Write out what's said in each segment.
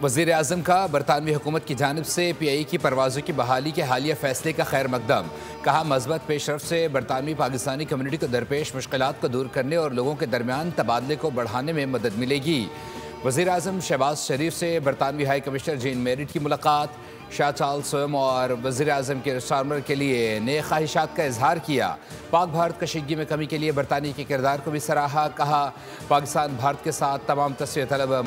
वज़ीर आज़म का बरतानवी हुकूमत की जानिब से PI की परवाज़ों की बहाली के हालिया फैसले का खैर मकदम। कहा, मज़बूत पेशरफ्त से बरतानवी पाकिस्तानी कम्युनिटी को दरपेश मुश्किलात को दूर करने और लोगों के दरमियान तबादले को बढ़ाने में मदद मिलेगी। वज़ीर आज़म शहबाज शरीफ से बरतानवी हाई कमिश्नर जेन मेरिट की मुलाकात। शाह चार्ल्स स्वयं और वज़ीर आज़म के रिस्टार्मर के लिए नए ख्वाहिशात का इजहार किया। पाक भारत कशीदगी में कमी के लिए बरतानिया के किरदार को भी सराहा। कहा, पाकिस्तान भारत के साथ तमाम तस्वीर तलब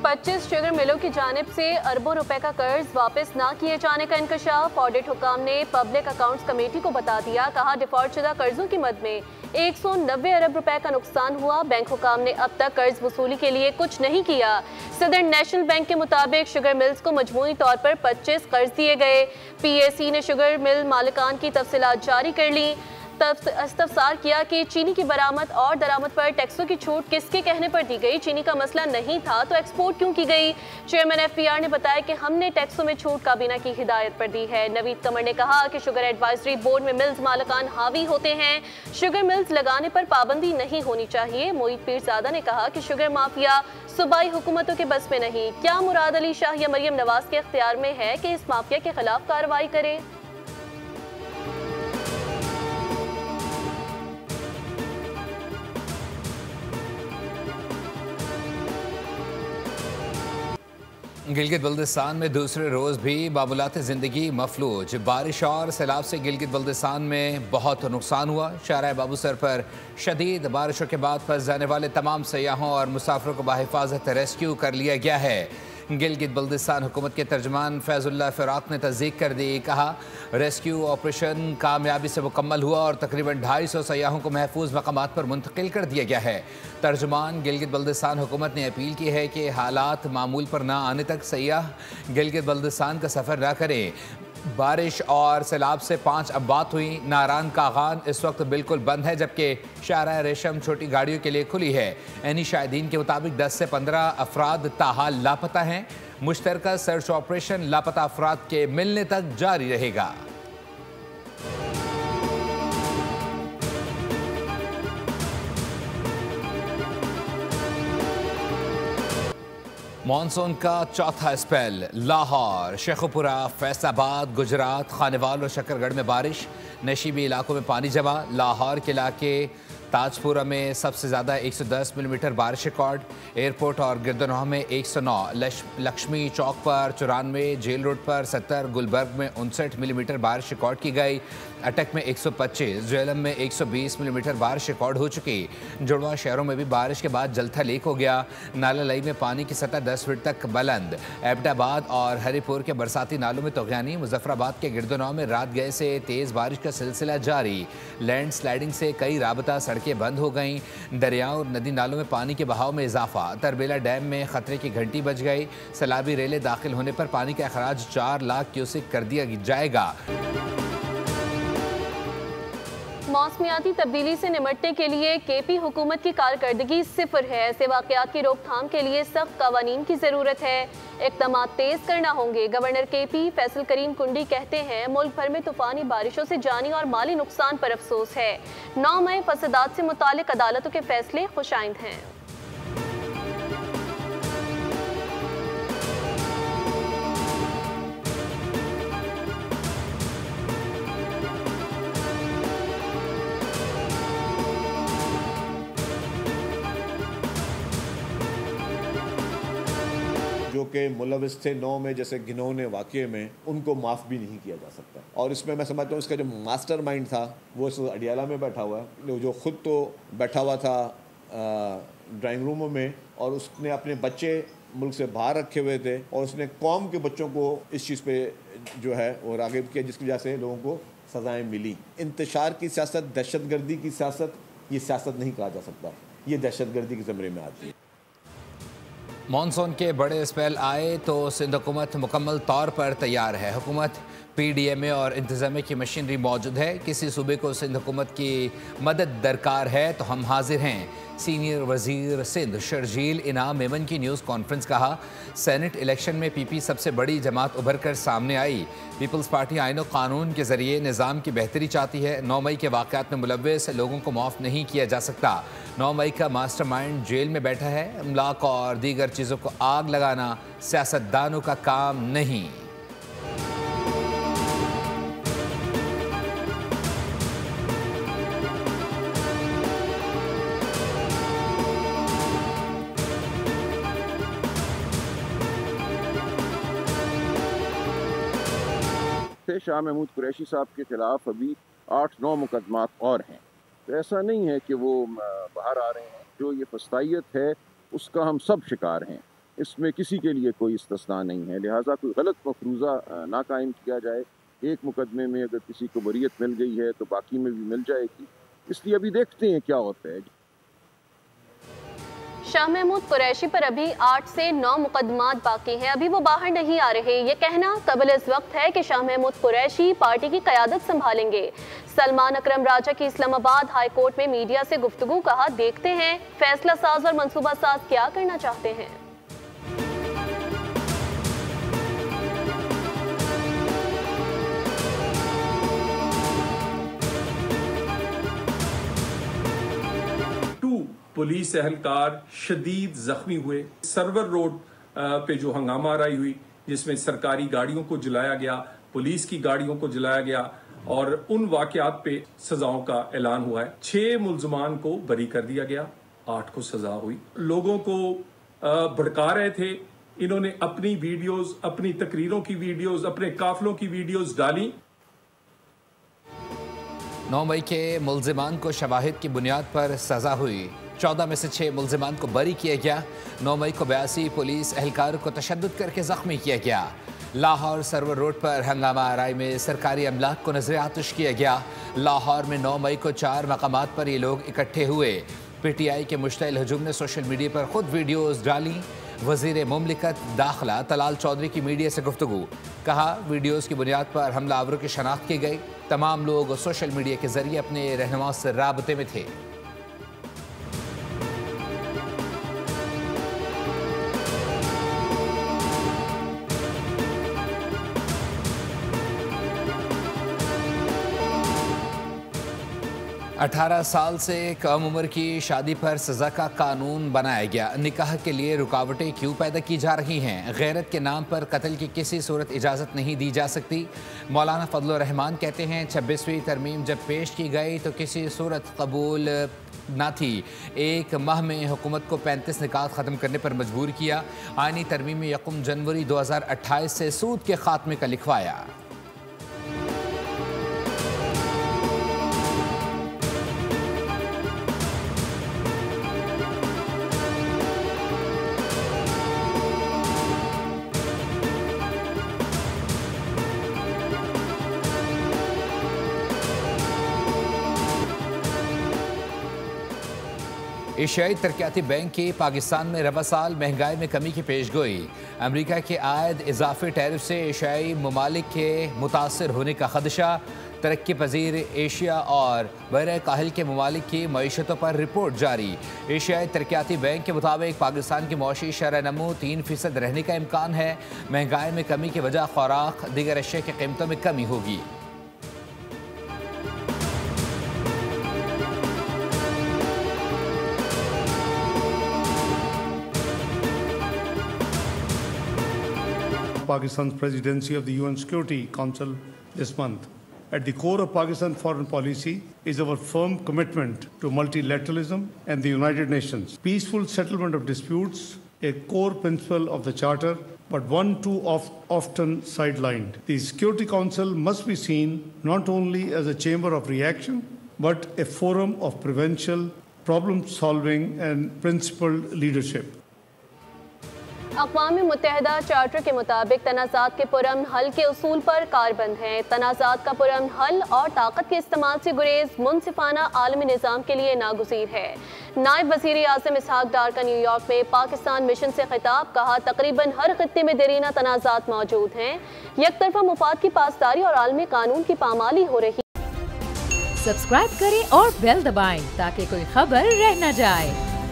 25 शुगर मिलों की जानिब से अरबों रुपए का कर्ज वापस ना किए जाने का इंकशाफ। ऑडिट हुकाम ने पब्लिक अकाउंट्स कमेटी को बता दिया। कहा, डिफॉल्ट शुदा कर्जों की मद में 190 अरब रुपए का नुकसान हुआ। बैंक हुकाम ने अब तक कर्ज वसूली के लिए कुछ नहीं किया। सदर्न नेशनल बैंक के मुताबिक शुगर मिल्स को मजमूई तौर पर 25 कर्ज दिए गए। PAC ने शुगर मिल मालिकान की तफसीलात जारी कर ली। इस्तफसार किया कि चीनी की बरामद और दरामद पर टैक्सों की छूट किसके कहने पर दी गई। चीनी का मसला नहीं था तो एक्सपोर्ट क्यों की गई। चेयरमैन FPR ने बताया कि हमने टैक्सों में छूट काबीना की हिदायत पर दी है। नवीद कमर ने कहा कि शुगर एडवाइजरी बोर्ड में मिल्स मालिकान हावी होते हैं, शुगर मिल्स लगाने पर पाबंदी नहीं होनी चाहिए। मोईद पीरजादा ने कहा कि शुगर माफिया सूबाई हुकूमतों के बस में नहीं। क्या मुराद अली शाह या मरियम नवाज के इख्तियार में है कि इस माफिया के खिलाफ कार्रवाई करें। गिलगित बल्दिस्तान में दूसरे रोज़ भी मामूलात ज़िंदगी मफलूज। बारिश और सैलाब से गिलगित बल्दिस्तान में बहुत नुकसान हुआ। शाहराह बाबूसर पर शदीद बारिशों के बाद फंस जाने वाले तमाम सयाहों और मुसाफिरों को बाहिफाजत रेस्क्यू कर लिया गया है। गिलगित बल्दिस्तान हुकूमत के तर्जमान फैजुल्लाह फ़राक ने तस्दीक कर दी। कहा, रेस्क्यू ऑपरेशन कामयाबी से मुकम्मल हुआ और तकरीबन 250 सयाहों को महफूज मकामात पर मुंतकिल कर दिया गया है। तर्जमान गिलगित बल्दिस्तान हुकूमत ने अपील की है कि हालात मामूल पर ना आने तक सयाह गिलगित बल्दिस्तान का सफ़र ना करें। बारिश और सैलाब से 5 अबात हुई। नारान कागान इस वक्त बिल्कुल बंद है, जबकि शाहराह रेशम छोटी गाड़ियों के लिए खुली है। एनी शाहिदीन के मुताबिक 10 से 15 अफराद ताहाल लापता हैं। मुश्तरका सर्च ऑपरेशन लापता अफराद के मिलने तक जारी रहेगा। मानसून का चौथा स्पेल। लाहौर, शेखुपुरा, फैसलाबाद, गुजरात, खानेवाल और शकरगढ़ में बारिश। नशीबी इलाकों में पानी जमा। लाहौर के इलाके ताजपुरा में सबसे ज़्यादा 110 मिलीमीटर बारिश रिकॉर्ड। एयरपोर्ट और गिरदनोह में 109, लक्ष्मी चौक पर 94, जेल रोड पर 70, गुलबर्ग में 59 मिलीमीटर बारिश रिकॉर्ड की गई। अटक में 125, झेलम में 120 मिलीमीटर बारिश रिकॉर्ड हो चुकी। जुड़वा शहरों में भी बारिश के बाद जलथा लीक हो गया। नाला लई में पानी की सतह 10 फीट तक बुलंद। एबटाबाद और हरिपुर के बरसाती नालों में तोगयानी। मुजफ्फराबाद के गिरदनोह में रात गए से तेज़ बारिश का सिलसिला जारी। लैंड स्लाइडिंग से कई राबता सड़कें बंद हो गईं। दरियाओं और नदी नालों में पानी के बहाव में इजाफा। तरबेला डैम में खतरे की घंटी बज गई। सैलाबी रेलें दाखिल होने पर पानी का अखराज 4 लाख क्यूसेक कर दिया जाएगा। मौसमियाती तब्दीली से निपटने के लिए KP हुकूमत की कारकर्दगी सिफर है। ऐसे वाक़यात की रोकथाम के लिए सख्त कवानीन की ज़रूरत है। इक़दाम तेज़ करना होंगे। गवर्नर KP फैसल करीम कुंडी कहते हैं, मुल्क भर में तूफ़ानी बारिशों से जानी और माली नुकसान पर अफसोस है। 9 मई फसादात से मुतालिक अदालतों के फैसले खुशाइंद हैं। जो कि मुलविस थे 9 में जैसे घिनौने वाक़े में, उनको माफ़ भी नहीं किया जा सकता। और इसमें मैं समझता हूँ इसका जो मास्टरमाइंड था वो इस अडियाला में बैठा हुआ है, जो खुद तो बैठा हुआ था ड्राइंग रूमों में, और उसने अपने बच्चे मुल्क से बाहर रखे हुए थे और उसने कौम के बच्चों को इस चीज़ पे जो है वो राग़िब किया, जिसकी वजह से लोगों को सज़ाएँ मिली। इंतशार की सियासत, दहशतगर्दी की सियासत, ये सियासत नहीं कहा जा सकता, ये दहशतगर्दी के ज़मरे में आती है। मानसून के बड़े स्पेल आए तो सिंध हुकूमत मुकम्मल तौर पर तैयार है। हुकूमत PDMA और इंतजामिया की मशीनरी मौजूद है। किसी सूबे को सिंध हुकूमत की मदद दरकार है तो हम हाजिर हैं। सीनियर वजीर सिंध शर्जील इनाम मेमन की न्यूज़ कॉन्फ्रेंस। कहा, सेनेट इलेक्शन में PP सबसे बड़ी जमात उभर कर सामने आई। पीपल्स पार्टी आईन और कानून के जरिए निज़ाम की बेहतरी चाहती है। 9 मई के वाक़यात में मुलव्वस लोगों को माफ़ नहीं किया जा सकता। 9 मई का मास्टरमाइंड जेल में बैठा है। इमलाक और दीगर चीज़ों को आग लगाना सियासतदानों का काम नहीं। शाह महमूद कुरैशी साहब के खिलाफ अभी 8-9 मुकदमात और हैं। तो ऐसा नहीं है कि वो बाहर आ रहे हैं। जो ये फस्तायत है उसका हम सब शिकार हैं। इसमें किसी के लिए कोई इस्तिस्ना नहीं है। लिहाजा कोई गलत मफरूज़ा ना कायम किया जाए। एक मुकदमे में अगर किसी को बरीयत मिल गई है तो बाकी में भी मिल जाएगी। इसलिए अभी देखते हैं क्या होता है। शाह महमूद कुरैशी पर अभी 8 से 9 मुकदमात बाकी हैं। अभी वो बाहर नहीं आ रहे। ये कहना कबल इस वक्त है कि शाह महमूद कुरैशी पार्टी की क़यादत संभालेंगे। सलमान अकरम राजा की इस्लामाबाद हाई कोर्ट में मीडिया से गुफ्तगू। कहा, देखते हैं फैसला साज और मंसूबा साज क्या करना चाहते हैं। पुलिस एहलकार शदीद जख्मी हुए। सर्वर रोड पे जो हंगामा आराई हुई, जिसमें सरकारी गाड़ियों को जलाया गया, पुलिस की गाड़ियों को जलाया गया और उन वाकयात पे सजाओं का ऐलान हुआ है। 6 मुल्जमान को बरी कर दिया गया, 8 को सजा हुई। लोगों को भड़का रहे थे। इन्होंने अपनी वीडियोस, अपनी तकरीरों की वीडियोस, अपने काफिलों की वीडियोस डाली। 9 मई के मुल्जिमान को शवाहिद की बुनियाद पर सजा हुई। 14 में से 6 मुल्जिमान को बरी किया गया। 9 मई को 82 पुलिस एहलकारों को तशद्दुद करके जख्मी किया गया। लाहौर सर्वर रोड पर हंगामा आराई में सरकारी अमलाक को नजर आतिश किया गया। लाहौर में 9 मई को 4 मकामात पर ये लोग इकट्ठे हुए। PTI के मुश्तइल हजूम ने सोशल मीडिया पर खुद वीडियोज़ डाली। वज़ीर मुमलिकत दाखिला तलाल चौधरी की मीडिया से गुफ्तगू। कहा, वीडियोज़ की बुनियाद पर हमलावरों की शनाख्त की गई। तमाम लोग सोशल मीडिया के जरिए अपने रहनुमा से राबते में थे। अठारह साल से कम उम्र की शादी पर सज़ा का कानून बनाया गया। निकाह के लिए रुकावटें क्यों पैदा की जा रही हैं? गैरत के नाम पर कत्ल की किसी सूरत इजाज़त नहीं दी जा सकती। मौलाना फजलुर रहमान कहते हैं, 26वीं तरमीम जब पेश की गई तो किसी सूरत कबूल ना थी। 1 माह में हुकूमत को 35 निकाह ख़त्म करने पर मजबूर किया। आइनी तरमीम में 1 जनवरी 2028 से सूद के खात्मे का लिखवाया। एशियाई तरक्याती बैंक की पाकिस्तान में रवा साल महंगाई में कमी की पेशगोई। अमेरिका के आयद इजाफी टैरिफ से एशियाई ममालिक के मुतासर होने का खदशा। तरक्की पजीर एशिया और बहरे काहिल के ममालिक की मईशतों पर रिपोर्ट जारी। एशियाई तरक्याती बैंक के मुताबिक पाकिस्तान की मौशी शरह नमू 3% रहने का इम्कान है। महंगाई में कमी की वजह खुराक दीगर अशिया की कीमतों में कमी होगी। Pakistan's presidency of the UN Security Council this month. At the core of Pakistan's foreign policy is our firm commitment to multilateralism and the United Nations. Peaceful settlement of disputes, a core principle of the Charter, but one too often sidelined. The Security Council must be seen not only as a chamber of reaction, but a forum of prevention, problem solving, and principled leadership. अक़वाम मुत्तहिदा charter के मुताबिक तनाज़ात के पुरअमन हल के उसूल पर कारबंद हैं। तनाज़ात का पुरअमन हल और ताकत के इस्तेमाल से गुरेज मुनसिफाना आलमी निज़ाम के लिए नागुज़ीर है। नायब वज़ीर आज़म इसहाक डार का न्यूयॉर्क में पाकिस्तान मिशन से खिताब, कहा तकरीबन हर खित्ते में देरीना तनाज़ात मौजूद हैं। यकतरफा मुफाद की पासदारी और आलमी कानून की पामाली हो रही। सब्सक्राइब करें और बेल दबाएं ताकि कोई खबर रह न जाए।